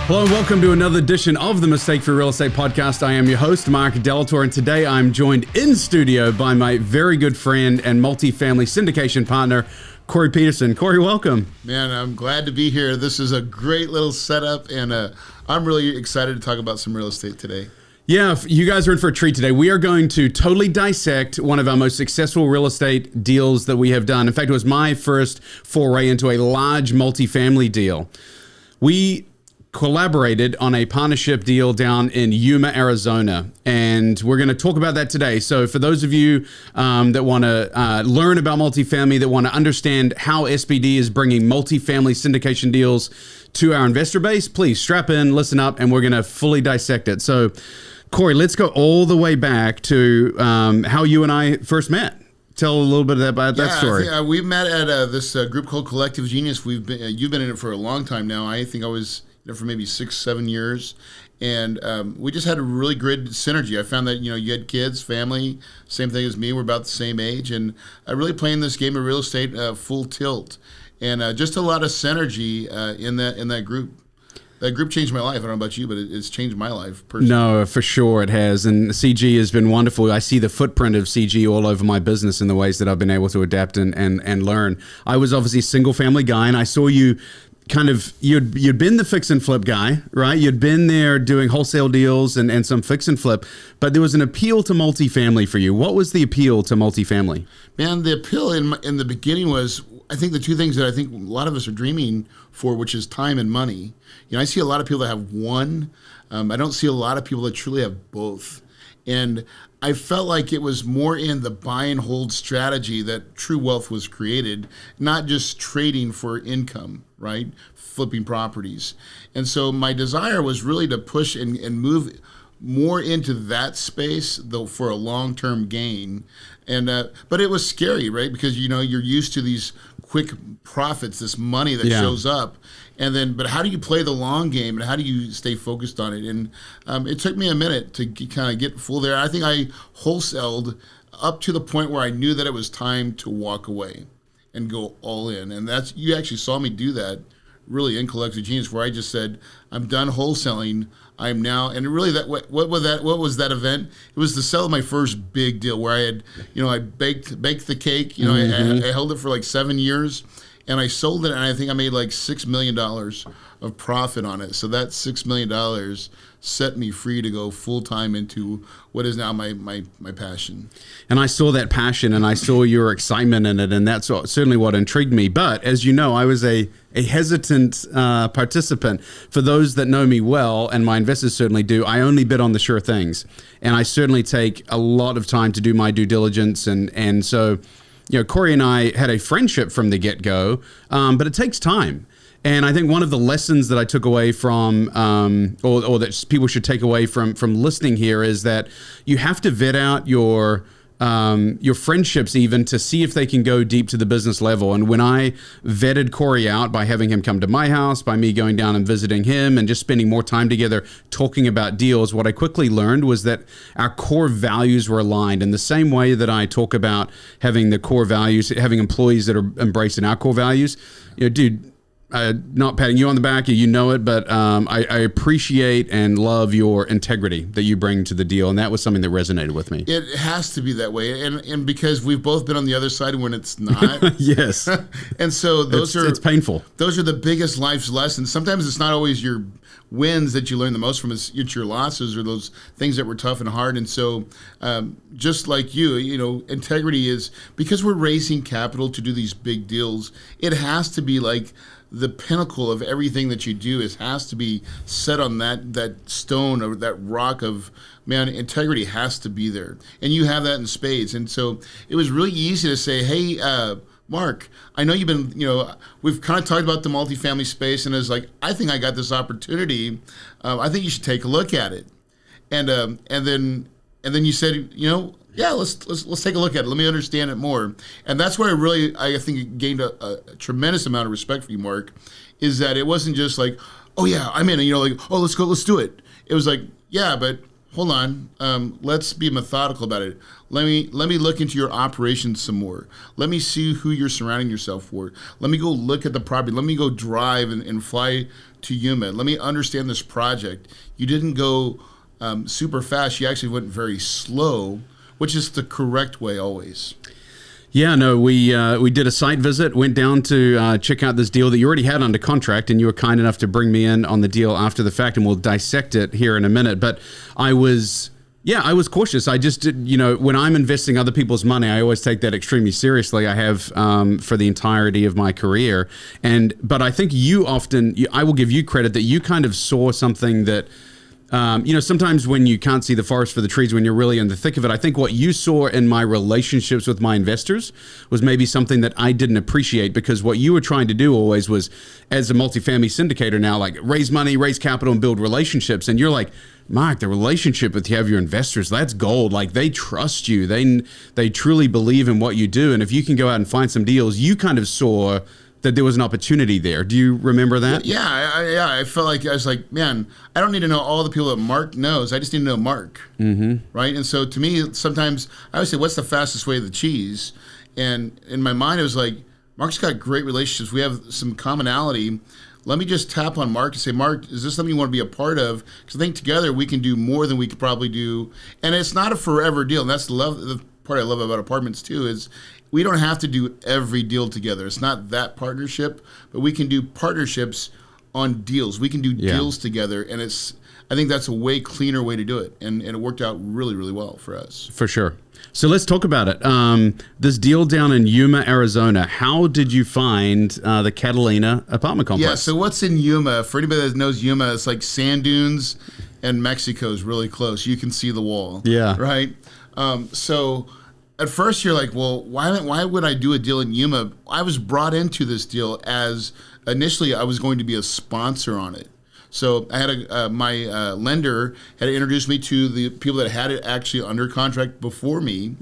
Hello and welcome to another edition of the Mistake Free Real Estate Podcast. I am your host, Marck, and today I'm joined in studio by my very good friend and multifamily syndication partner, Corey Peterson. Corey, welcome. Man, I'm glad to be here. This is a great little setup, and I'm really excited to talk about some real estate today. Yeah, you guys are in for a treat today. We are going to totally dissect one of our most successful real estate deals that we have done. In fact, it was my first foray into a large multifamily deal. We collaborated on a partnership deal down in Yuma, Arizona, and we're going to talk about that today. So for those of you that want to learn about multifamily, that want to understand how SBD is bringing multifamily syndication deals to our investor base, please strap in, listen up, and we're going to fully dissect it. So Corey, let's go all the way back to how you and I first met. Tell a little bit about that story. Yeah, we met at this group called Collective Genius. You've been in it for a long time now. I think I was for maybe 6-7 years, and we just had a really good synergy. I found that you had kids, family, same thing as me. We're about the same age, and really playing this game of real estate full tilt, and just a lot of synergy in that group. That group changed my life. I don't know about you, but it's changed my life personally. No, for sure it has. And CG has been wonderful. I see the footprint of CG all over my business in the ways that I've been able to adapt and learn. I was obviously a single family guy, and I saw you you'd been the fix and flip guy, right? You'd been there doing wholesale deals and some fix and flip, but there was an appeal to multifamily for you. What was the appeal to multifamily? Man, the appeal in the beginning was, I think, the two things that I think a lot of us are dreaming for, which is time and money. I see a lot of people that have one. I don't see a lot of people that truly have both. And I felt like it was more in the buy and hold strategy that true wealth was created, not just trading for income, right? Flipping properties. And so my desire was really to push and move more into that space, though, for a long-term gain. And but it was scary, right? Because you're used to these quick profits, this money that shows up. And then, but how do you play the long game, and how do you stay focused on it? And it took me a minute to kind of get full there. I think I wholesaled up to the point where I knew that it was time to walk away and go all in. And you actually saw me do that really in Collective Genius, where I just said, I'm done wholesaling. I'm now, and really what was that event? It was the sale of my first big deal where I had, I baked the cake. I held it for like 7 years. And I sold it, and I think I made like $6 million of profit on it. So that $6 million set me free to go full-time into what is now my passion. And I saw that passion, and I saw your excitement in it, and that's certainly what intrigued me. But as you know, I was a hesitant participant. For those that know me well, and my investors certainly do, I only bid on the sure things. And I certainly take a lot of time to do my due diligence, and so Corey and I had a friendship from the get-go, but it takes time. And I think one of the lessons that I took away from, or that people should take away from listening here, is that you have to vet out your friendships even to see if they can go deep to the business level. And when I vetted Corey out by having him come to my house, by me going down and visiting him and just spending more time together talking about deals, what I quickly learned was that our core values were aligned in the same way that I talk about having the core values, having employees that are embracing our core values. Dude, not patting you on the back, you know it, but I appreciate and love your integrity that you bring to the deal, and that was something that resonated with me. It has to be that way, and because we've both been on the other side when it's not. Yes. And so it's painful. Those are the biggest life's lessons. Sometimes it's not always your wins that you learn the most from, it's your losses or those things that were tough and hard. And so just like you, integrity is, because we're raising capital to do these big deals, it has to be like the pinnacle of everything that you do. Has to be set on that stone or that rock of, man, integrity has to be there. And you have that in spades. And so it was really easy to say, hey, Mark, I know you've been, we've kind of talked about the multifamily space, and it's like, I think I got this opportunity. I think you should take a look at it. And then you said, yeah, let's take a look at it. Let me understand it more. And that's where I think gained a tremendous amount of respect for you, Mark, is that it wasn't just like, oh yeah, I'm in, let's go, let's do it. It was like, yeah, but hold on, let's be methodical about it. Let me look into your operations some more. Let me see who you're surrounding yourself for. Let me go look at the property. Let me go drive and fly to Yuma. Let me understand this project. You didn't go super fast. You actually went very slow, which is the correct way always. Yeah, no, we did a site visit, went down to check out this deal that you already had under contract, and you were kind enough to bring me in on the deal after the fact, and we'll dissect it here in a minute. But I was cautious. I just did, when I'm investing other people's money, I always take that extremely seriously. I have for the entirety of my career. But I think I will give you credit that you kind of saw something that, sometimes when you can't see the forest for the trees, when you're really in the thick of it, I think what you saw in my relationships with my investors was maybe something that I didn't appreciate, because what you were trying to do always was, as a multifamily syndicator now, like raise money, raise capital, and build relationships. And you're like, Mark, the relationship with you have your investors, that's gold. Like, they trust you. They truly believe in what you do. And if you can go out and find some deals, you kind of saw that there was an opportunity there. Do you remember that? Yeah, I felt like, I was like, man, I don't need to know all the people that Mark knows. I just need to know Mark, right? And so to me, sometimes I always say, what's the fastest way to the cheese? And in my mind, it was like, Mark's got great relationships. We have some commonality. Let me just tap on Mark and say, Mark, is this something you want to be a part of? Because I think together we can do more than we could probably do. And it's not a forever deal. And that's the part I love about apartments too, is we don't have to do every deal together. It's not that partnership, but we can do partnerships on deals. We can do deals together, and I think that's a way cleaner way to do it, and it worked out really, really well for us. For sure. So let's talk about it. This deal down in Yuma, Arizona, how did you find the Catalina apartment complex? Yeah, so what's in Yuma? For anybody that knows Yuma, it's like sand dunes, and Mexico's really close. You can see the wall. Yeah. Right? So at first you're like, well, why would I do a deal in Yuma? I was brought into this deal as initially I was going to be a sponsor on it. So I had my lender had introduced me to the people that had it actually under contract before me.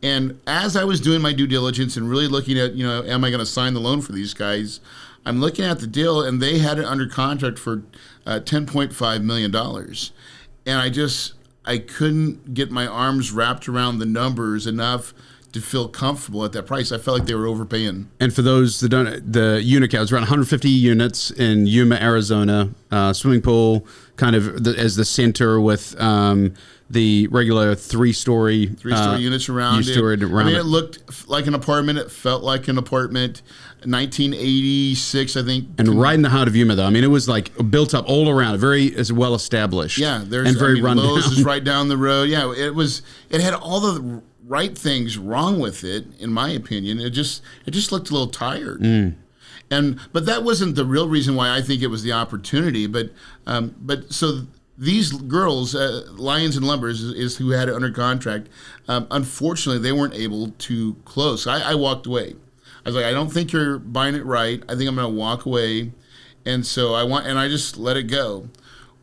And as I was doing my due diligence and really looking at, am I going to sign the loan for these guys? I'm looking at the deal, and they had it under contract for $10.5 million. And I couldn't get my arms wrapped around the numbers enough to feel comfortable at that price. I felt like they were overpaying. And for those that don't, the unit count is around 150 units in Yuma, Arizona. Swimming pool kind of as the center with the regular three-story units around it. It looked like an apartment. It felt like an apartment. 1986, I think. And right in the heart of Yuma, though. I mean, it was like built up all around, very well established. Yeah, very run Lowe's down. is right down the road. Yeah, it had all the right things wrong with it, in my opinion. It just looked a little tired. But that wasn't the real reason why I think it was the opportunity. But so these girls, Lions and Lumbers is who had it under contract. Unfortunately, they weren't able to close. So I walked away. I was like, I don't think you're buying it right. I think I'm going to walk away. And so I just let it go.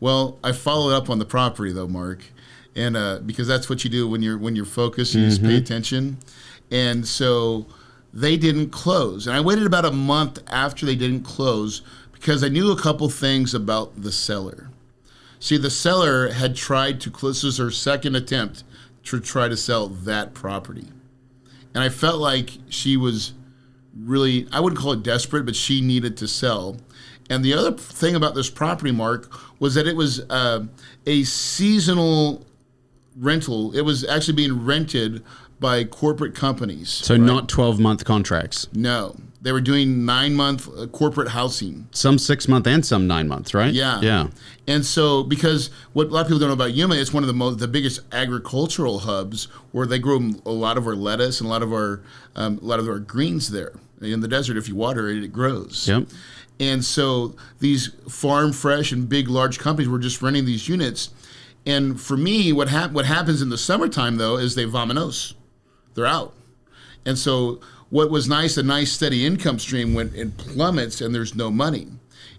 Well, I followed up on the property though, Mark. And because that's what you do when you're focused, you just pay attention. And so they didn't close. And I waited about a month after they didn't close because I knew a couple things about the seller. See, the seller had tried to close. This was her second attempt to try to sell that property. And I felt like she was really, I wouldn't call it desperate, but she needed to sell. And the other thing about this property, Mark, was that it was a seasonal rental. It was actually being rented by corporate companies. So right? Not 12-month contracts. No. They were doing 9-month corporate housing. Some 6-month and some 9 months, right? Yeah. And so, because what a lot of people don't know about Yuma, it's one of the biggest agricultural hubs where they grow a lot of our lettuce and a lot of our greens there. In the desert, if you water it, it grows. Yep. And so these farm fresh and big, large companies were just renting these units. And for me, what happens in the summertime, though, is they vamonos. They're out. And so what was nice, a nice steady income stream, when it plummets and there's no money.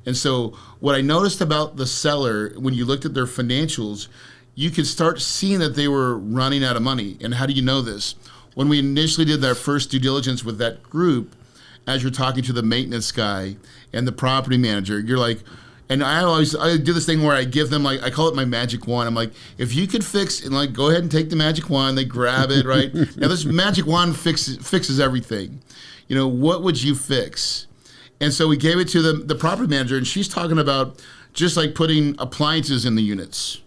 And so what I noticed about the seller, when you looked at their financials, you could start seeing that they were running out of money. And how do you know this? When we initially did our first due diligence with that group, as you're talking to the maintenance guy and the property manager, you're like, And I do this thing where I give them, like, I call it my magic wand. I'm like, if you could fix, and like, go ahead and take the magic wand. They grab it, right? Now this magic wand fixes everything. You know, what would you fix? And so we gave it to the property manager, and she's talking about just like putting appliances in the units.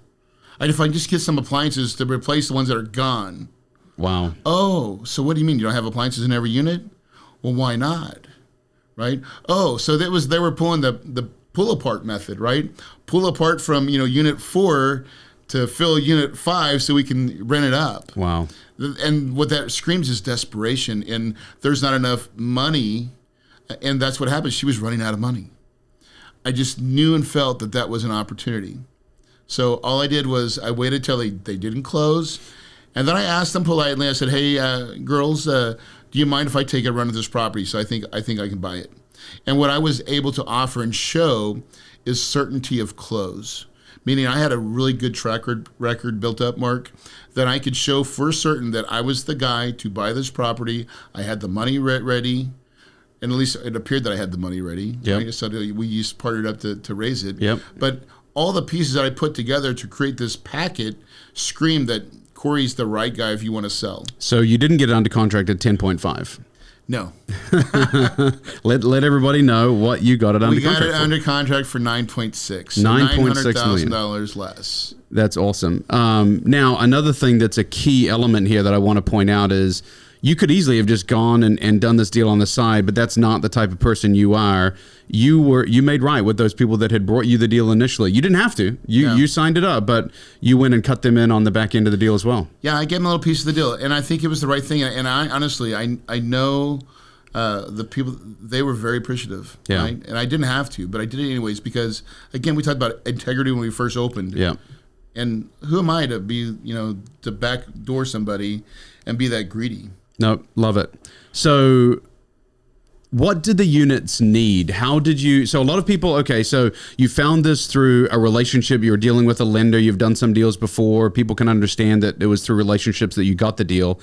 If I just get some appliances to replace the ones that are gone. Wow. Oh, so what do you mean? You don't have appliances in every unit? Well, why not? Right? Oh, so they were pulling the pull apart method, right? Pull apart from, unit 4 to fill unit 5 so we can rent it up. Wow. And what that screams is desperation, and there's not enough money, and that's what happened. She was running out of money. I just knew and felt that was an opportunity. So all I did was I waited till they didn't close, and then I asked them politely. I said, "Hey, girls, do you mind if I take a run at this property? So I think I can buy it." And what I was able to offer and show is certainty of close, meaning I had a really good track record built up, Mark, that I could show for certain that I was the guy to buy this property. I had the money ready, and at least it appeared that I had the money ready. Yep. Right? So we partnered up to raise it. Yep. But all the pieces that I put together to create this packet scream that Corey's the right guy if you want to sell. So you didn't get it under contract at 10.5. No. Let everybody know what you got it under contract for. We got it under contract for 9.6. So $9.6 million. $900,000 less. That's awesome. Now, another thing that's a key element here that I want to point out is you could easily have just gone and done this deal on the side, but that's not the type of person you are. You made right with those people that had brought you the deal initially. You didn't have to. You signed it up, but you went and cut them in on the back end of the deal as well. Yeah, I gave them a little piece of the deal, and I think it was the right thing. And I honestly, I know the people, they were very appreciative. Yeah. Right? And I didn't have to, but I did it anyways because, again, we talked about integrity when we first opened. Yeah. And who am I to be, to backdoor somebody and be that greedy? No, love it. So what did the units need? How did you, so a lot of people, okay, so you found this through a relationship, you were dealing with a lender, you've done some deals before, people can understand that it was through relationships that you got the deal.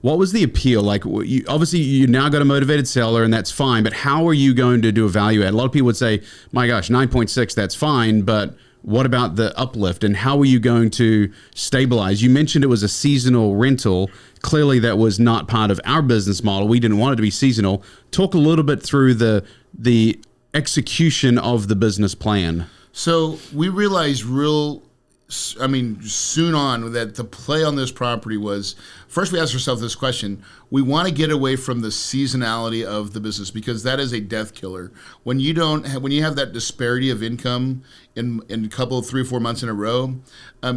What was the appeal? Like, obviously you now got a motivated seller and that's fine, but how are you going to do a value add? A lot of people would say, my gosh, 9.6, that's fine, but what about the uplift and how are you going to stabilize? You mentioned it was a seasonal rental. Clearly that was not part of our business model. We didn't want it to be seasonal. Talk a little bit through the execution of the business plan. So we realized soon on that the play on this property was, first we asked ourselves this question: we want to get away from the seasonality of the business because that is a death killer. When you have that disparity of income in a couple of 3 or 4 months in a row,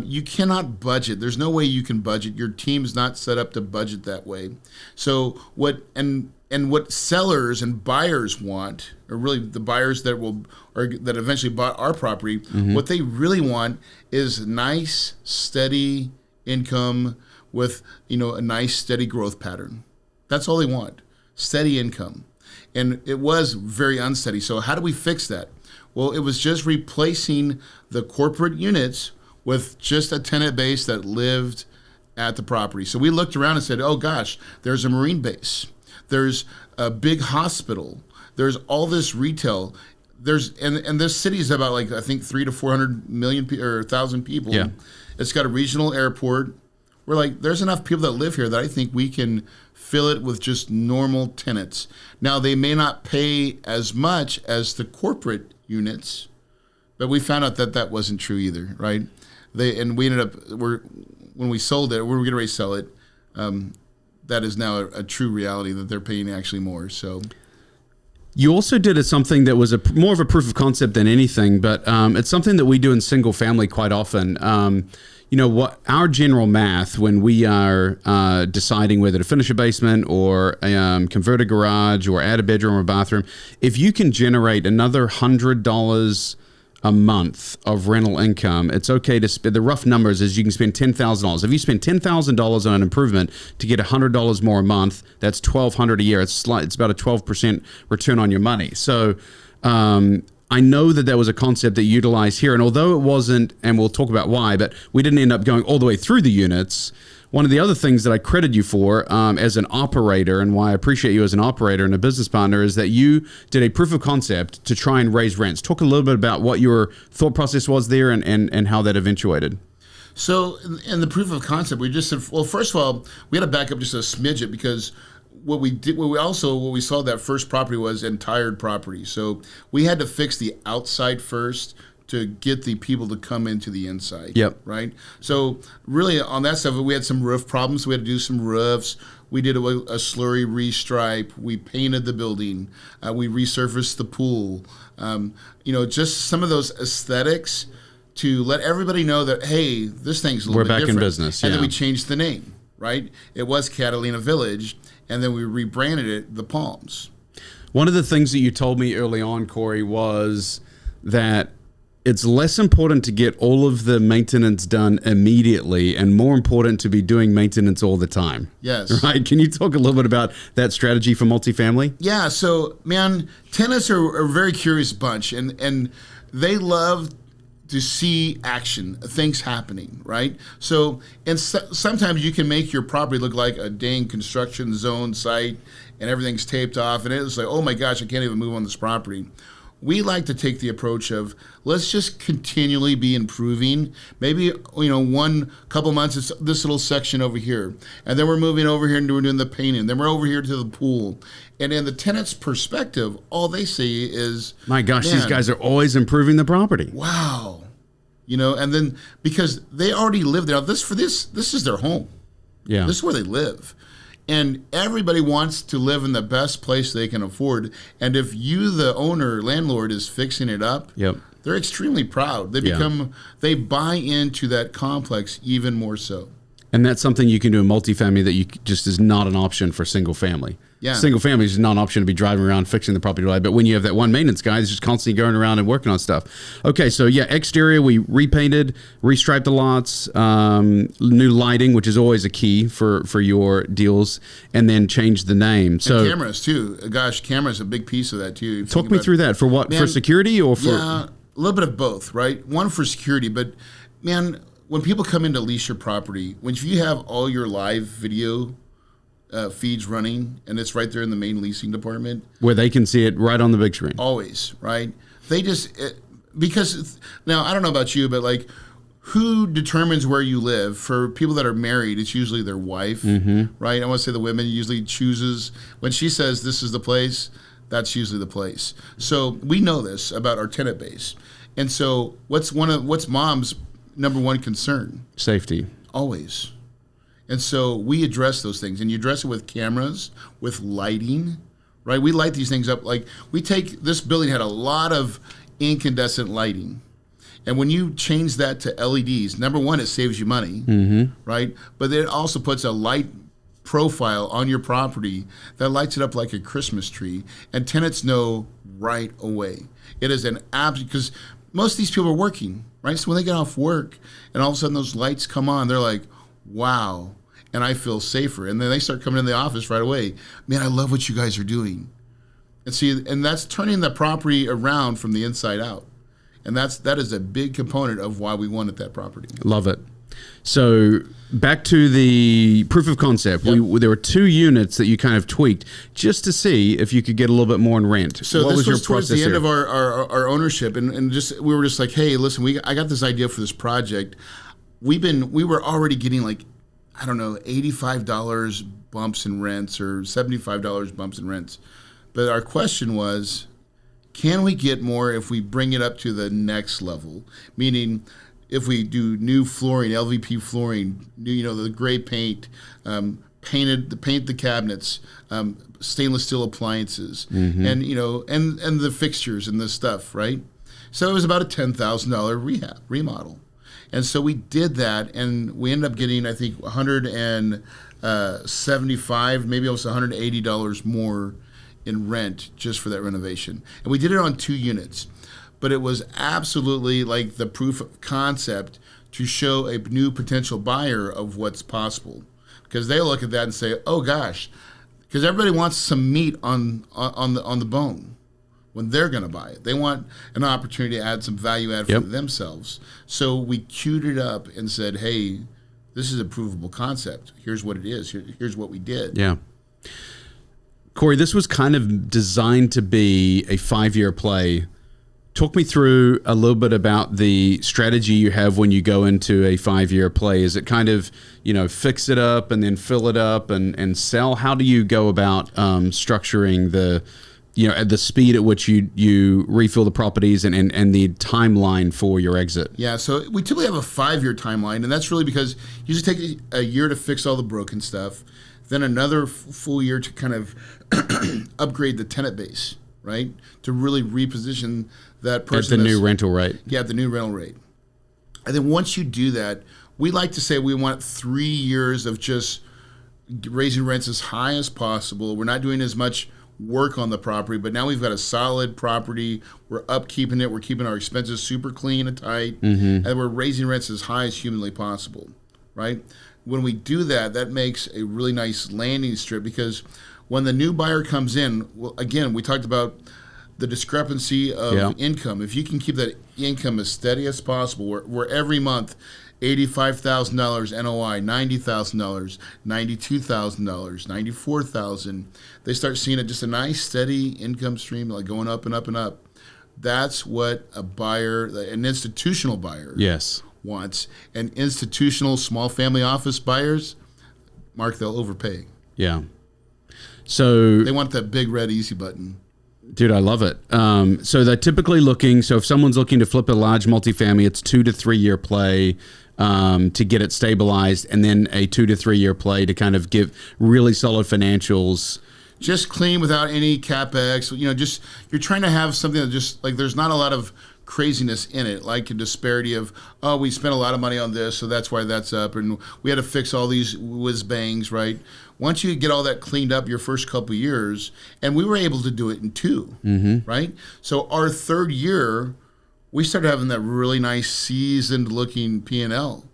you cannot budget. There's no way you can budget. Your team's not set up to budget that way. So what sellers and buyers want, or really the buyers that eventually bought our property, what they really want is nice, steady income with a nice, steady growth pattern. That's all they want, steady income. And it was very unsteady. So how do we fix that? Well, it was just replacing the corporate units with just a tenant base that lived at the property. So we looked around and said, oh gosh, there's a marine base. There's a big hospital. There's all this retail. And this city is about I think 300 to 400 million or 1,000 people. Yeah. It's got a regional airport. We're there's enough people that live here that I think we can fill it with just normal tenants. Now they may not pay as much as the corporate units, but we found out that wasn't true either, right? We ended up when we sold it, we were getting ready to sell it. That is now a true reality that they're paying actually more. So, you also did something that was more of a proof of concept than anything, but it's something that we do in single family quite often. What our general math when we are deciding whether to finish a basement or convert a garage or add a bedroom or bathroom, if you can generate another $100 a month of rental income, it's okay to spend. The rough numbers is you can spend $10,000. If you spend $10,000 on an improvement to get $100 more a month, that's $1,200 a year. It's about a 12% return on your money. So I know that was a concept that you utilized here, and although it wasn't, and we'll talk about why, but we didn't end up going all the way through the units. One of the other things that I credit you for as an operator, and why I appreciate you as an operator and a business partner, is that you did a proof of concept to try and raise rents. Talk a little bit about what your thought process was there and how that eventuated. So in the proof of concept, we just said, well, first of all, we had to back up just a smidget because what we saw that first property was entired property. So we had to fix the outside first to get the people to come into the inside. Yep. Right. So really on that stuff, we had some roof problems. We had to do some roofs. We did a slurry restripe. We painted the building. We resurfaced the pool. Just some of those aesthetics to let everybody know that, hey, this thing's a little bit different. We're back in business. And then we changed the name, right? It was Catalina Village, and then we rebranded it the Palms. One of the things that you told me early on, Corey, was that it's less important to get all of the maintenance done immediately and more important to be doing maintenance all the time. Yes. Right? Can you talk a little bit about that strategy for multifamily? Yeah. So, man, tenants are a very curious bunch, and they love to see action, things happening, right? So, and sometimes you can make your property look like a dang construction zone site and everything's taped off, and it's like, oh my gosh, I can't even move on this property. We like to take the approach of let's just continually be improving. Maybe, one couple months it's this little section over here, and then we're moving over here and we're doing the painting. Then we're over here to the pool. And in the tenant's perspective, all they see is, my gosh, these guys are always improving the property. Wow. And then because they already live there, this is their home. Yeah. This is where they live. And everybody wants to live in the best place they can afford. And if you, the owner, landlord, is fixing it up, yep, they're extremely proud. They buy into that complex even more so. And that's something you can do in multifamily that just is not an option for single family. Yeah. Single family is not an option to be driving around fixing the property. But when you have that one maintenance guy, he's just constantly going around and working on stuff. Okay, so exterior, we repainted, restriped the lots, new lighting, which is always a key for your deals, and then changed the name. So and cameras too. Gosh, cameras a big piece of that too. Talk me through that. For what? Man, for security or for? Yeah, a little bit of both, right? One for security, but man, when people come in to lease your property, when you have all your live video feeds running, and it's right there in the main leasing department, where they can see it right on the big screen. Always, right? They because now I don't know about you, but like, who determines where you live? For people that are married, it's usually their wife, right? I want to say the women usually chooses when she says this is the place. That's usually the place. So we know this about our tenant base, and so what's mom's number one concern? Safety, always. And so we address those things, and you address it with cameras, with lighting, right? We light these things up. Like, this building had a lot of incandescent lighting. And when you change that to LEDs, number one, it saves you money, right? But it also puts a light profile on your property that lights it up like a Christmas tree. And tenants know right away. It is an absolute, because most of these people are working, right? So when they get off work and all of a sudden those lights come on, they're like, wow. And I feel safer. And then they start coming in the office right away. Man, I love what you guys are doing. And that's turning the property around from the inside out. And that is a big component of why we wanted that property. Love it. So back to the proof of concept. Yep. There were 2 units that you kind of tweaked just to see if you could get a little bit more in rent. So what this was towards the end of our ownership, and we were just like, hey, listen, I got this idea for this project. We were already getting like, I don't know, $85 bumps in rents or $75 bumps in rents. But our question was, can we get more if we bring it up to the next level? Meaning, if we do new flooring, LVP flooring, new, the gray paint, paint the cabinets, stainless steel appliances, and and the fixtures and the stuff, right? So it was about a $10,000 remodel. And so we did that, and we ended up getting, I think, $175, maybe almost $180 more in rent just for that renovation. And we did it on 2 units. But it was absolutely like the proof of concept to show a new potential buyer of what's possible. Because they look at that and say, oh gosh, because everybody wants some meat on the bone when they're going to buy it. They want an opportunity to add some value add for themselves. So we queued it up and said, hey, this is a provable concept. Here's what it is. Here's what we did. Yeah. Cory, this was kind of designed to be a 5-year play. Talk me through a little bit about the strategy you have when you go into a 5-year play. Is it kind of, fix it up and then fill it up and sell? How do you go about structuring at the speed at which you refill the properties and the timeline for your exit? Yeah, so we typically have a 5-year timeline, and that's really because you just take a year to fix all the broken stuff, then another full year to kind of upgrade the tenant base, right? To really reposition that person. At the new rental rate. Yeah, at the new rental rate. And then once you do that, we like to say we want 3 years of just raising rents as high as possible. We're not doing as much work on the property, but now we've got a solid property. We're upkeeping it. We're keeping our expenses super clean and tight, and we're raising rents as high as humanly possible, right? When we do that, that makes a really nice landing strip, because when the new buyer comes in, well, again, we talked about the discrepancy of income. If you can keep that income as steady as possible, where every month, $85,000 NOI, $90,000, $92,000, $94,000, they start seeing it just a nice steady income stream, like going up and up and up. That's what a buyer, an institutional buyer, wants. And institutional small family office buyers, Mark, they'll overpay. Yeah. So they want that big red easy button. Dude, I love it. So they're typically looking, so if someone's looking to flip a large multifamily, it's 2 to 3 year play to get it stabilized, and then a 2 to 3 year play to kind of give really solid financials. Just clean without any CapEx. Just you're trying to have something that just like there's not a lot of craziness in it, like a disparity of, oh, we spent a lot of money on this, so that's why that's up, and we had to fix all these whiz bangs, right? Once you get all that cleaned up your first couple of years, and we were able to do it in 2, right? So our 3rd year, we started having that really nice seasoned looking P&L.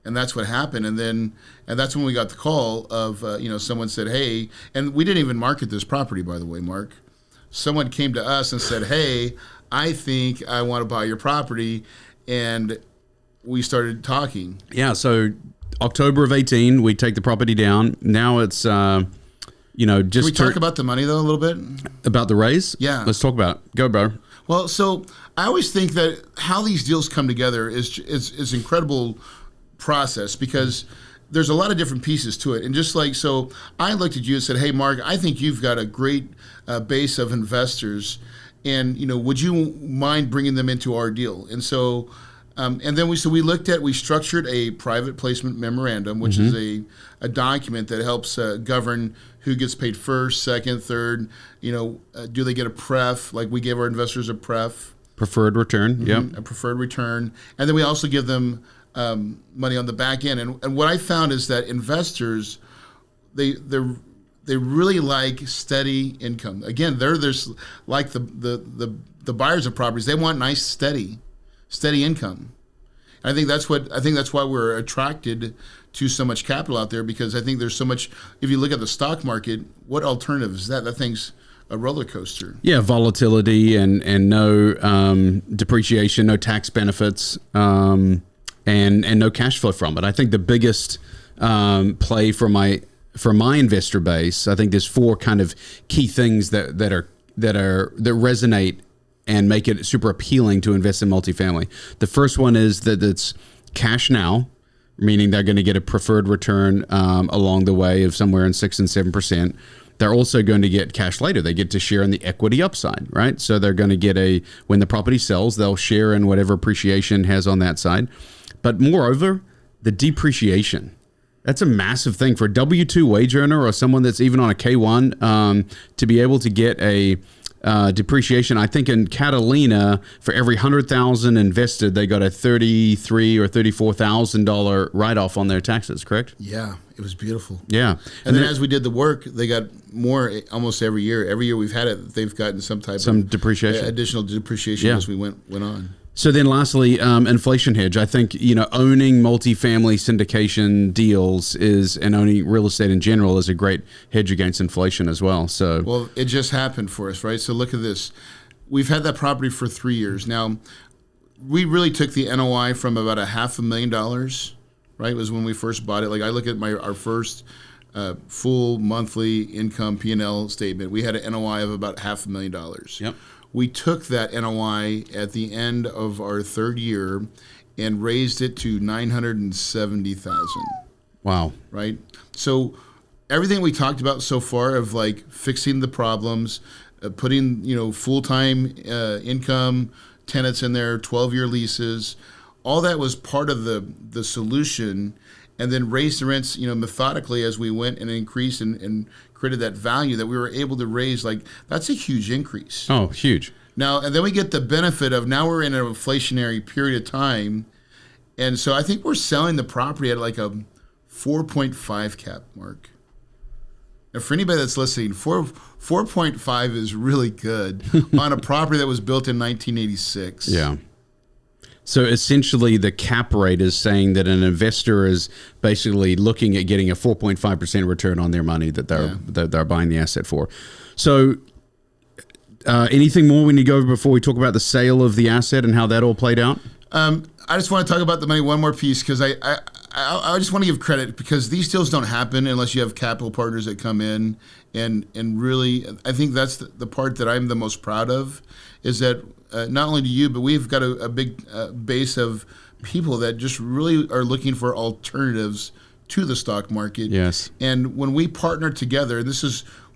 And that's what happened. And that's when we got the call of, someone said, hey, and we didn't even market this property, by the way, Mark. Someone came to us and said, hey, I think I want to buy your property. And we started talking. Yeah, so October of 18, we take the property down. Now it's, just... Can we talk about the money, though, a little bit? About the raise? Yeah. Let's talk about it. Go, bro. Well, so I always think that how these deals come together is incredible process, because there's a lot of different pieces to it. And just like, so I looked at you and said, hey, Mark, I think you've got a great base of investors, and, would you mind bringing them into our deal? And so, and then we structured a private placement memorandum, which is a document that helps govern who gets paid first, second, third. Do they get a pref? Like we gave our investors a pref. Preferred return, a preferred return. And then we also give them money on the back end. And what I found is that investors, they really like steady income. Again, there's like the buyers of properties. They want nice steady income. And I think that's why we're attracted to so much capital out there, because I think there's so much. If you look at the stock market, what alternative is that? That thing's a roller coaster. Yeah, volatility and no depreciation, no tax benefits. And no cash flow from it. I think the biggest play for my investor base, I think there's 4 kind of key things that resonate and make it super appealing to invest in multifamily. The first one is that it's cash now, meaning they're going to get a preferred return along the way of somewhere in 6 and 7%. They're also going to get cash later. They get to share in the equity upside, right? So they're going to get when the property sells, they'll share in whatever appreciation has on that side. But moreover, the depreciation. That's a massive thing for a W-2 wage earner or someone that's even on a K-1 to be able to get a depreciation. I think in Catalina, for every $100,000 invested, they got a $33,000 or $34,000 write-off on their taxes, correct? Yeah, it was beautiful. Yeah. And then as we did the work, they got more almost every year. Every year we've had it, they've gotten some depreciation. Additional depreciation as we went on. So then lastly, inflation hedge. I think, owning multifamily syndication deals and owning real estate in general is a great hedge against inflation as well. So, well, it just happened for us, right? So look at this. We've had that property for 3 years. Now, we really took the NOI from about $500,000 right? Was when we first bought it. Like I look at our first full monthly income P&L statement. We had an NOI of about $500,000. Yep. We took that NOI at the end of our third year and raised it to $970,000. Wow. Right? So everything we talked about so far of like fixing the problems, putting, full-time income tenants in there, 12-year leases, all that was part of the solution, and then raised the rents, methodically as we went and increased and created that value that we were able to raise. Like, that's a huge increase. Oh, huge. Now, and then we get the benefit of now we're in an inflationary period of time. And so I think we're selling the property at like a 4.5 cap, Mark. Now, for anybody that's listening, 4.5 is really good on a property that was built in 1986. Yeah. So essentially, the cap rate is saying that an investor is basically looking at getting a 4.5% return on their money that they're buying the asset for. So, anything more we need to go over before we talk about the sale of the asset and how that all played out? I just want to talk about the money one more piece because I just want to give credit because these deals don't happen unless you have capital partners that come in and really, I think that's the part that I'm the most proud of is that not only do you, but we've got a big base of people that just really are looking for alternatives to the stock market. Yes. And when we partner together,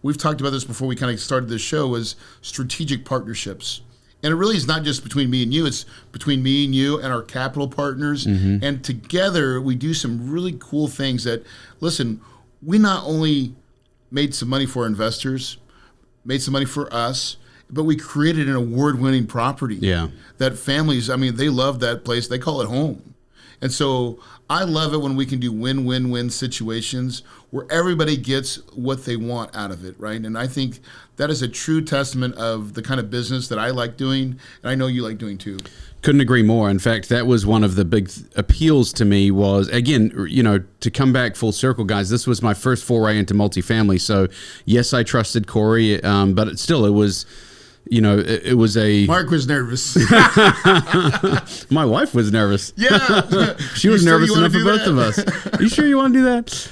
we've talked about this before we kind of started this show, was strategic partnerships. And it really is not just between me and you, it's between me and you and our capital partners. Mm-hmm. And together we do some really cool things that, listen, we not only made some money for our investors, made some money for us, but we created an award-winning property. Yeah. That families, they love that place. They call it home. And so I love it when we can do win-win-win situations where everybody gets what they want out of it, right? And I think that is a true testament of the kind of business that I like doing, and I know you like doing too. Couldn't agree more. In fact, that was one of the big appeals to me was, again, to come back full circle, guys, this was my first foray into multifamily. So, yes, I trusted Cory, but it was... it was a... Mark was nervous. My wife was nervous. Yeah. She was nervous enough for both of us. Are you sure you want to do that?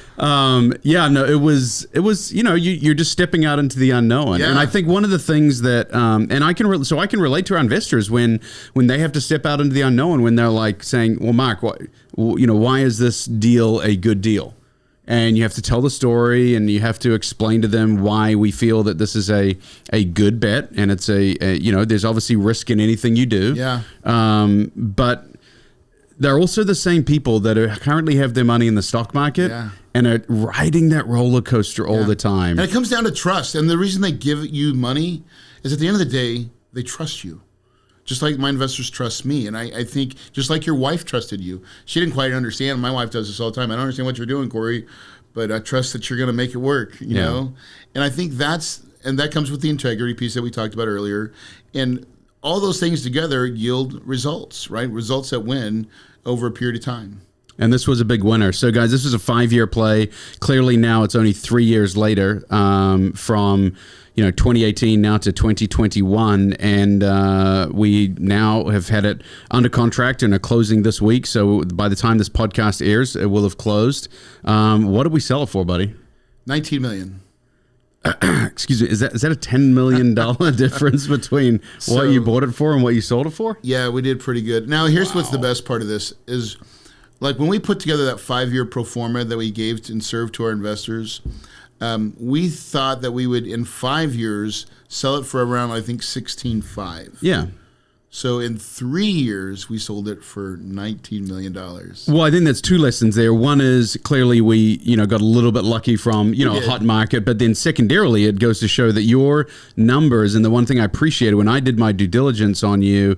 It was, you're just stepping out into the unknown. Yeah. And I think one of the things that, and I can relate to our investors when they have to step out into the unknown, when they're like saying, well, Mark, why is this deal a good deal? And you have to tell the story and you have to explain to them why we feel that this is a good bet. And it's there's obviously risk in anything you do. Yeah. But they're also the same people that currently have their money in the stock market and are riding that roller coaster all the time. And it comes down to trust. And the reason they give you money is at the end of the day, they trust you. Just like my investors trust me. And I think just like your wife trusted you. She didn't quite understand. My wife does this all the time. I don't understand what you're doing, Cory, but I trust that you're going to make it work, you know? And I think that comes with the integrity piece that we talked about earlier. And all those things together yield results, right? Results that win over a period of time. And this was a big winner. So, guys, this was a 5-year play. Clearly now it's only 3 years later from 2018 now to 2021. And we now have had it under contract and are closing this week. So by the time this podcast airs, it will have closed. What did we sell it for, buddy? $19 million. Excuse me. Is that a $10 million difference between what you bought it for and what you sold it for? Yeah, we did pretty good. Now, here's what's the best part of this is, like, when we put together that 5-year pro forma that we gave and served to our investors, we thought that we would, in 5 years, sell it for around, I think, $16.5. Yeah. So in 3 years, we sold it for $19 million. Well, I think there's two lessons there. One is clearly we, got a little bit lucky from, a hot market. But then secondarily, it goes to show that your numbers, and the one thing I appreciated when I did my due diligence on you,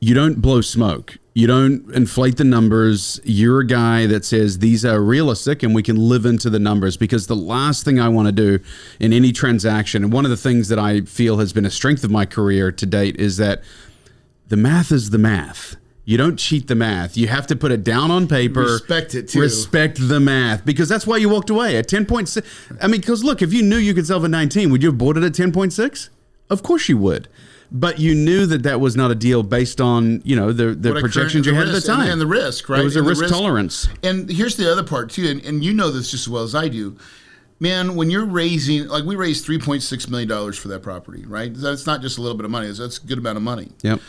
you don't blow smoke. You don't inflate the numbers. You're a guy that says these are realistic and we can live into the numbers, because the last thing I want to do in any transaction, and one of the things that I feel has been a strength of my career to date, is that the math is the math. You don't cheat the math. You have to put it down on paper. Respect it, too. Respect the math, because that's why you walked away at 10.6. Because look, if you knew you could sell for 19, would you have bought it at 10.6? Of course you would. but you knew that was not a deal based on, the projections you had at the time. And the risk, right? It was a risk tolerance. And here's the other part too, and you know this just as well as I do. Man, when you're raising, like we raised $3.6 million for that property, right? That's not just a little bit of money. That's a good amount of money. Yep.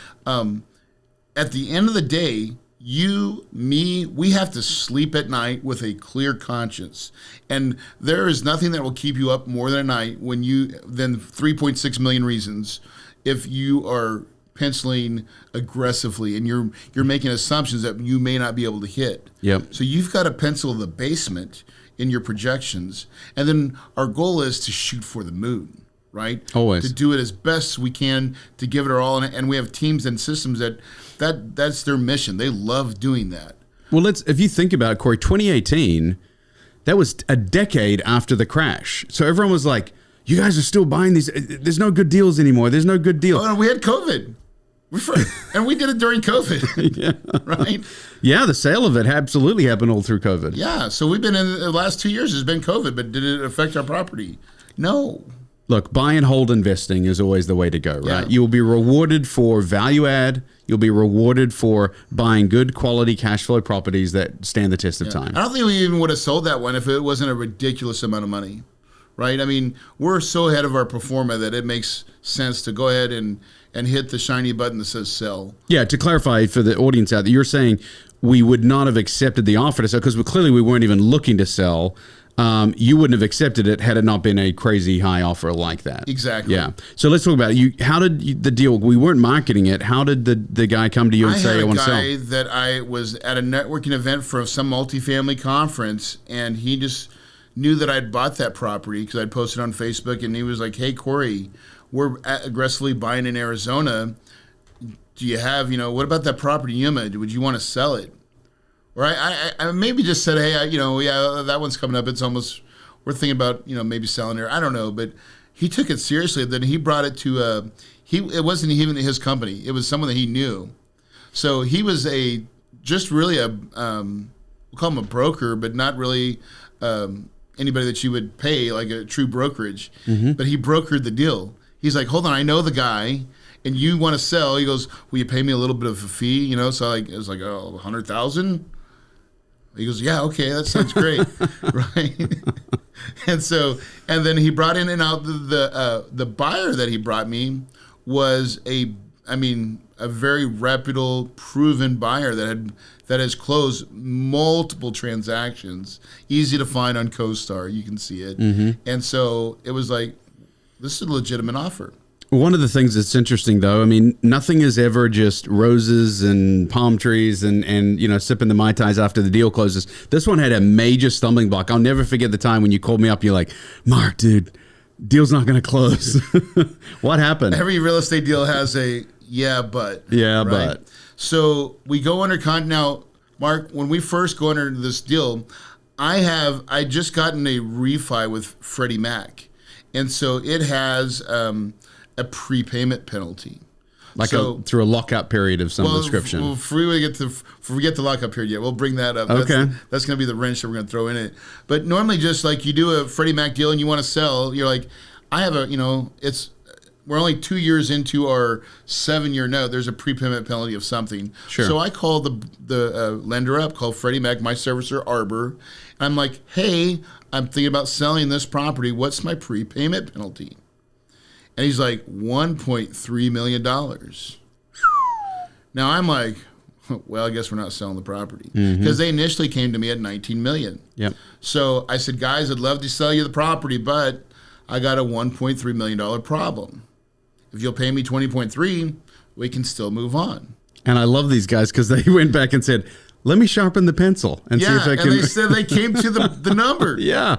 At the end of the day, you, me, we have to sleep at night with a clear conscience. And there is nothing that will keep you up more than a night than 3.6 million reasons if you are penciling aggressively and you're making assumptions that you may not be able to hit. Yep. So you've got to pencil the basement in your projections. And then our goal is to shoot for the moon, right? Always. To do it as best we can, to give it our all. And we have teams and systems that's their mission. They love doing that. Well, if you think about it, Corey, 2018, that was a decade after the crash. So everyone was like, you guys are still buying these. There's no good deals anymore. There's no good deal. Oh, and we had COVID. And we did it during COVID. Yeah. Right? Yeah, the sale of it absolutely happened all through COVID. Yeah. So we've been in the last 2 years, it's been COVID, but did it affect our property? No. Look, buy and hold investing is always the way to go, right? Yeah. You will be rewarded for value add. You'll be rewarded for buying good quality cash flow properties that stand the test of time. I don't think we even would have sold that one if it wasn't a ridiculous amount of money, right? I mean, we're so ahead of our pro forma that it makes sense to go ahead and hit the shiny button that says sell. Yeah, to clarify for the audience out there, you're saying we would not have accepted the offer to sell because clearly we weren't even looking to sell. You wouldn't have accepted it had it not been a crazy high offer like that. Exactly. Yeah. So let's talk about it. How did the deal? We weren't marketing it. How did the guy come to you and say, "I want to sell"? I had a guy that I was at a networking event for some multifamily conference, and he just knew that I'd bought that property because I'd posted on Facebook, and he was like, "Hey, Cory, we're aggressively buying in Arizona. Do you have, what about that property in Yuma? Would you want to sell it?" Or I maybe just said, hey, that one's coming up. It's almost, we're thinking about, maybe selling it. I don't know. But he took it seriously. Then he brought it to, it wasn't even his company. It was someone that he knew. So he was we'll call him a broker, but not really anybody that you would pay, like a true brokerage. Mm-hmm. But he brokered the deal. He's like, hold on, I know the guy. And you want to sell? He goes, will you pay me a little bit of a fee? So it was like, $100,000. He goes, yeah, okay, that sounds great, right? And then he brought in and out the buyer that he brought me was a very reputable, proven buyer that has closed multiple transactions, easy to find on CoStar. You can see it, mm-hmm. And so it was like, this is a legitimate offer. One of the things that's interesting, though, nothing is ever just roses and palm trees and sipping the Mai Tais after the deal closes. This one had a major stumbling block. I'll never forget the time when you called me up. You're like, Mark, dude, deal's not going to close. What happened? Every real estate deal has a but. Yeah, right? but. So we go under now, Mark, when we first go under this deal, I just gotten a refi with Freddie Mac. And so it has a prepayment penalty, through a lockout period of some description. Well, before we get the lockout period yet, we'll bring that up. Okay, that's going to be the wrench that we're going to throw in it. But normally, just like you do a Freddie Mac deal and you want to sell, you're like, I have we're only 2 years into our 7-year note. There's a prepayment penalty of something. Sure. So I call the lender up, call Freddie Mac, my servicer, Arbor, and I'm like, hey, I'm thinking about selling this property. What's my prepayment penalty? And he's like, $1.3 million. Now I'm like, well, I guess we're not selling the property. Because they initially came to me at $19 million. Yep. So I said, guys, I'd love to sell you the property, but I got a $1.3 million problem. If you'll pay me $20.3, we can still move on. And I love these guys because they went back and said, let me sharpen the pencil and see if I can. And they said they came to the number. Yeah.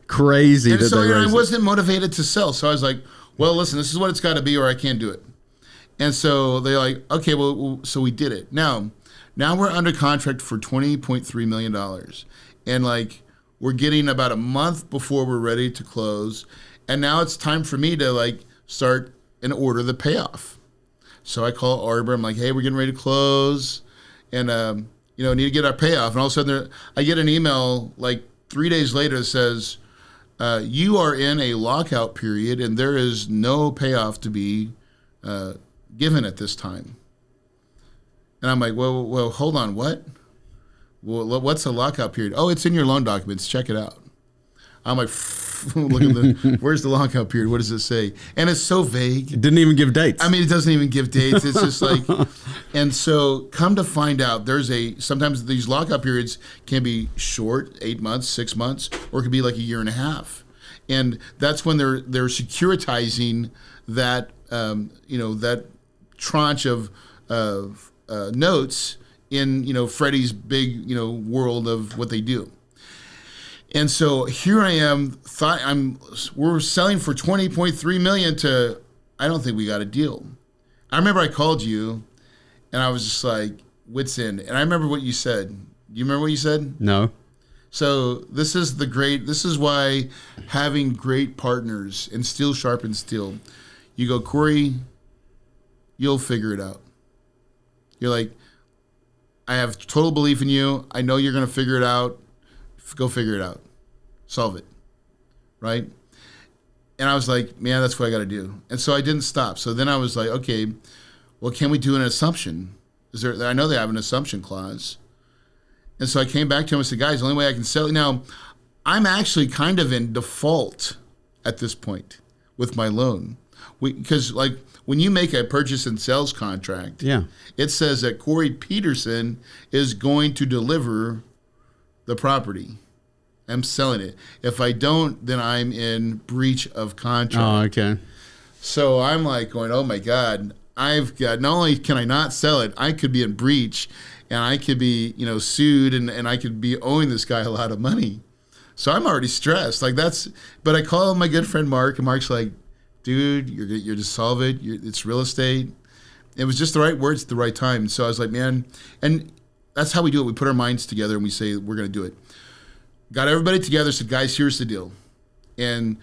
Crazy. And so I wasn't motivated to sell. So I was like, well, listen, this is what it's got to be or I can't do it. And so they're like, okay, well, so we did it. Now we're under contract for $20.3 million. And we're getting about a month before we're ready to close. And now it's time for me to start and order the payoff. So I call Arbor. I'm like, hey, we're getting ready to close. And, need to get our payoff. And all of a sudden I get an email 3 days later that says, you are in a lockout period and there is no payoff to be given at this time. And I'm like, well, hold on, what? Well, what's the lockout period? Oh, it's in your loan documents. Check it out. I'm like, look at where's the lockout period? What does it say? And it's so vague. It didn't even give dates. I mean, it doesn't even give dates. It's just like, and so come to find out, sometimes these lockout periods can be short, 8 months, 6 months, or it could be like a year and a half. And that's when they're securitizing that, that tranche of notes in, Freddie's big, world of what they do. And so here I am, we're selling for $20.3 million to, I don't think we got a deal. I remember I called you and I was just like, wits end. And I remember what you said. Do you remember what you said? No. So this is why having great partners and steel sharpens steel. You go, Cory, you'll figure it out. You're like, I have total belief in you. I know you're going to figure it out. Go figure it out. Solve it. Right? And I was like, man, that's what I got to do. And so I didn't stop. So then I was like, okay, well, can we do an assumption? I know they have an assumption clause. And so I came back to him and said, guys, the only way I can sell it. Now, I'm actually kind of in default at this point with my loan. Because when you make a purchase and sales contract, it says that Corey Peterson is going to deliver the property. I'm selling it. If I don't, then I'm in breach of contract. Oh, okay. So I'm like going, oh my God, I've got, not only can I not sell it, I could be in breach and I could be, sued and I could be owing this guy a lot of money. So I'm already stressed. But I call my good friend Marck, and Mark's like, dude, you're just solve it. It's real estate. It was just the right words at the right time. So I was like, man, and that's how we do it. We put our minds together and we say, we're going to do it. Got everybody together, said, guys, here's the deal. And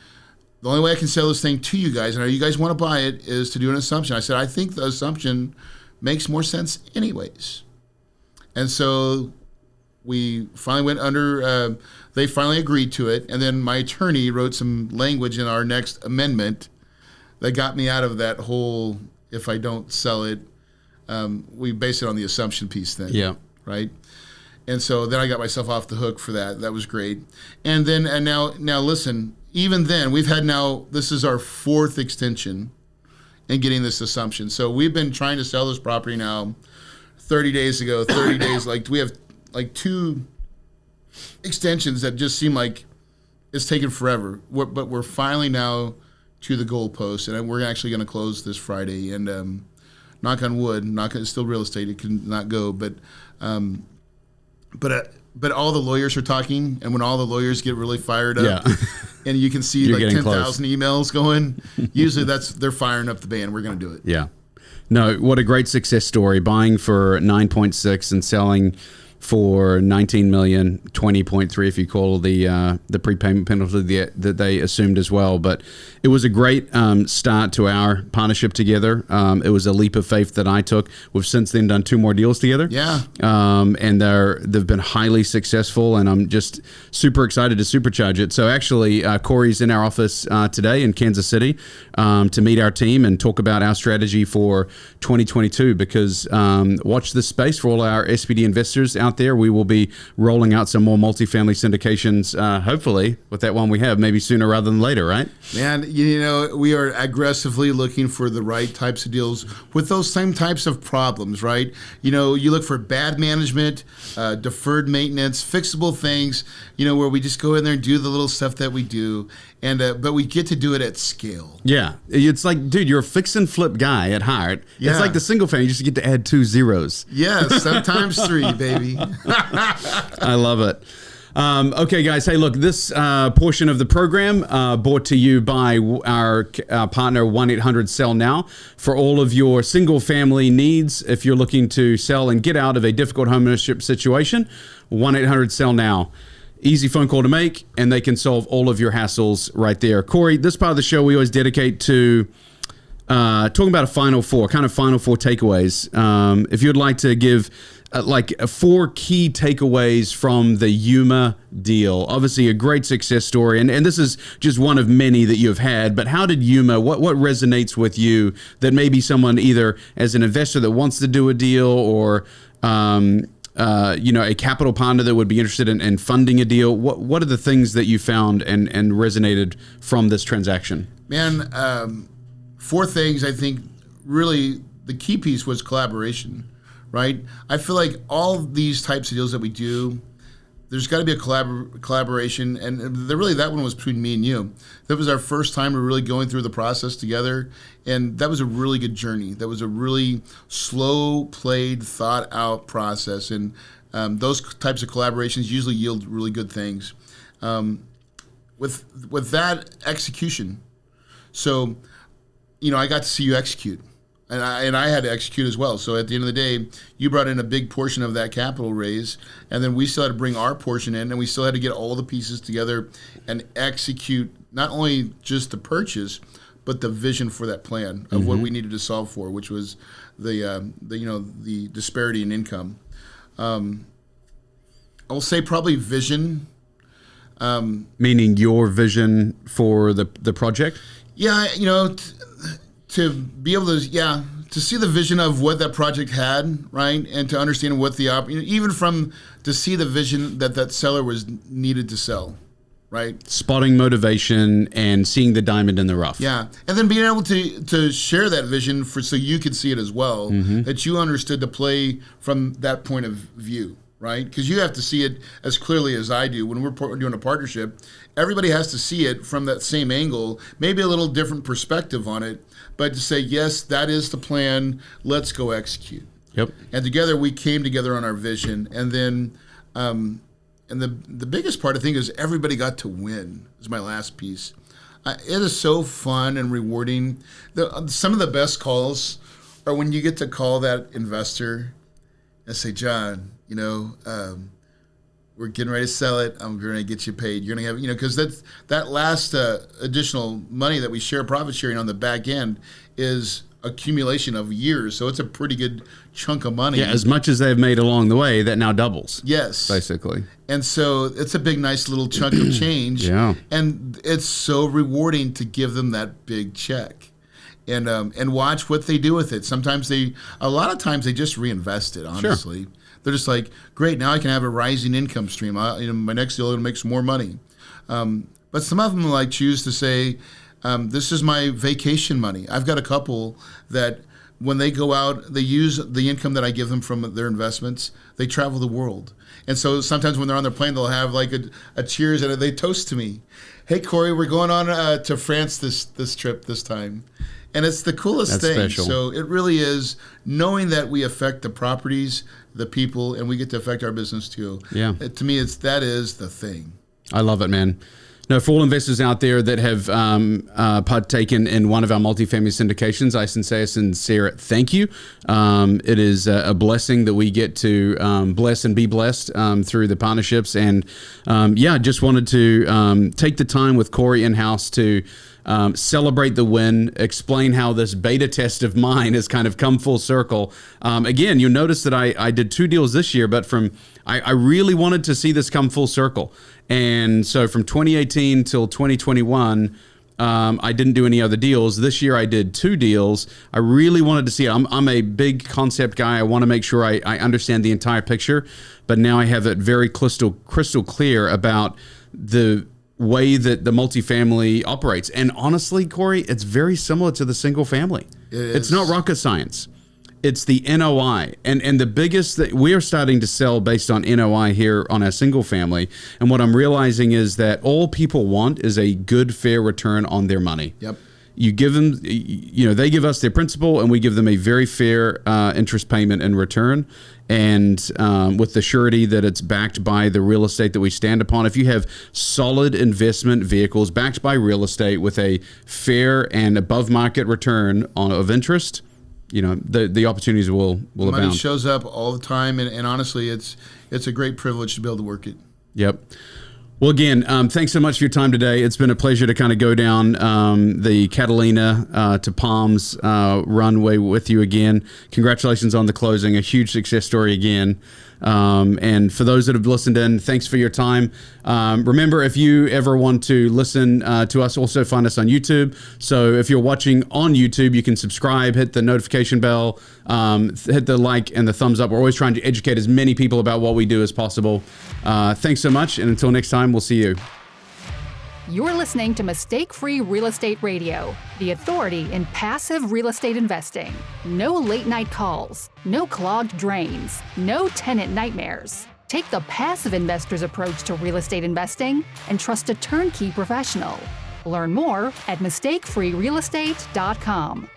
the only way I can sell this thing to you guys, and you guys want to buy it, is to do an assumption. I said, I think the assumption makes more sense anyways. And so we finally went under, they finally agreed to it. And then my attorney wrote some language in our next amendment that got me out of that whole, if I don't sell it, we base it on the assumption piece then. Yeah. Right? And so then I got myself off the hook for that. That was great. And now listen, even then, this is our 4th extension in getting this assumption. So we've been trying to sell this property now 30 days ago, 30 days. We have 2 extensions that just seem like it's taken forever. But we're finally now to the goalpost, and we're actually going to close this Friday. And knock on wood, it's still real estate. It can not go, but all the lawyers are talking, and when all the lawyers get really fired up, and you can see 10,000 emails going, usually they're firing up the band. We're going to do it. Yeah. No, what a great success story. Buying for 9.6 and selling for 19 million, 20.3 if you call the prepayment penalty that they assumed as well. But it was a great start to our partnership together. It was a leap of faith that I took. We've since then done 2 more deals together. Yeah. And they've been highly successful, and I'm just super excited to supercharge it. So actually, Cory's in our office today in Kansas City to meet our team and talk about our strategy for 2022, because watch this space for all our SPD investors out there. We will be rolling out some more multifamily syndications, hopefully, with that one we have, maybe sooner rather than later, right? Man, we are aggressively looking for the right types of deals with those same types of problems, right? You look for bad management, deferred maintenance, fixable things, where we just go in there and do the little stuff that we do, and but we get to do it at scale. Yeah. It's like, dude, you're a fix and flip guy at heart. Yeah. It's like the single family. You just get to add 2 zeros. Yes, sometimes 3, baby. I love it. Okay, guys. Hey, look, this portion of the program brought to you by our partner, 1-800-SELL-NOW. For all of your single-family needs, if you're looking to sell and get out of a difficult homeownership situation, 1-800-SELL-NOW. Easy phone call to make, and they can solve all of your hassles right there. Cory, this part of the show we always dedicate to talking about a final four takeaways. If you'd like to give four key takeaways from the Yuma deal, obviously a great success story, and this is just one of many that you've had. But how did Yuma? What resonates with you that maybe someone either as an investor that wants to do a deal or a capital partner that would be interested in funding a deal? What are the things that you found and resonated from this transaction? Man, four things. I think really the key piece was collaboration, right? I feel like all these types of deals that we do, there's got to be a collaboration, and that one was between me and you. That was our first time really going through the process together, and that was a really good journey. That was a really slow played, thought out process, and those types of collaborations usually yield really good things. With that execution, so I got to see you execute. And I had to execute as well. So at the end of the day, you brought in a big portion of that capital raise, and then we still had to bring our portion in, and we still had to get all the pieces together and execute not only just the purchase, but the vision for that plan of what we needed to solve for, which was the disparity in income. I'll say probably vision. Meaning your vision for the project? Yeah, to be able to see the vision of what that project had, right, and to understand what even to see the vision that seller was needed to sell, right? Spotting motivation and seeing the diamond in the rough. Yeah, and then being able to share that vision so you could see it as well, that you understood to play from that point of view. Right? Because you have to see it as clearly as I do. When we're doing a partnership, everybody has to see it from that same angle, maybe a little different perspective on it, but to say, yes, that is the plan, let's go execute. Yep. And together we came together on our vision. And then, and the biggest part, I think, is everybody got to win, is my last piece. It is so fun and rewarding. Some of the best calls are when you get to call that investor and say, John, we're getting ready to sell it. I'm going to get you paid. You're going to have, because that last additional money that we share, profit sharing on the back end, is accumulation of years. So it's a pretty good chunk of money. Yeah, as much as they've made along the way, that now doubles. Yes. Basically. And so it's a big, nice little chunk of change. Yeah. And it's so rewarding to give them that big check. And watch what they do with it. A lot of times they just reinvest it, honestly. Sure. They're just like, great, now I can have a rising income stream. My next deal will make some more money. But some of them choose to say, this is my vacation money. I've got a couple that when they go out, they use the income that I give them from their investments. They travel the world. And so sometimes when they're on their plane, they'll have a cheers and they toast to me. Hey, Cory, we're going on to France this trip this time. And it's the coolest thing. Special. So it really is knowing that we affect the properties, the people, and we get to affect our business too. Yeah. To me, that is the thing. I love it, man. No, for all investors out there that have partaken in one of our multifamily syndications, I sincere thank you. It is a blessing that we get to bless and be blessed through the partnerships. And just wanted to take the time with Cory in-house to celebrate the win, explain how this beta test of mine has kind of come full circle. Again, you'll notice that I did 2 deals this year, but I really wanted to see this come full circle. And so from 2018 till 2021, I didn't do any other deals. This year I did 2 deals. I really wanted to see it. I'm a big concept guy. I want to make sure I understand the entire picture, but now I have it very crystal clear about the way that the multifamily operates. And honestly, Cory, it's very similar to the single family. It's not rocket science. It's the NOI. And the biggest that we are starting to sell based on NOI here on our single family. And what I'm realizing is that all people want is a good, fair return on their money. Yep. You give them, they give us their principal and we give them a very fair interest payment in return. And with the surety that it's backed by the real estate that we stand upon. If you have solid investment vehicles backed by real estate with a fair and above market return of interest, the opportunities will abound. Money shows up all the time, and honestly, it's a great privilege to be able to work it. Yep. Well, again, thanks so much for your time today. It's been a pleasure to kind of go down the Catalina to Palms runway with you again. Congratulations on the closing, a huge success story again. And for those that have listened in, thanks for your time. Remember, if you ever want to listen to us, also find us on YouTube. So if you're watching on YouTube, you can subscribe, hit the notification bell, hit the like and the thumbs up. We're always trying to educate as many people about what we do as possible. Thanks so much. And until next time, we'll see you. You're listening to Mistake-Free Real Estate Radio, the authority in passive real estate investing. No late-night calls, no clogged drains, no tenant nightmares. Take the passive investor's approach to real estate investing and trust a turnkey professional. Learn more at mistakefreerealestate.com.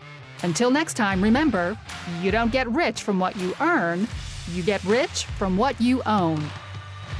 Until next time, remember, you don't get rich from what you earn, you get rich from what you own.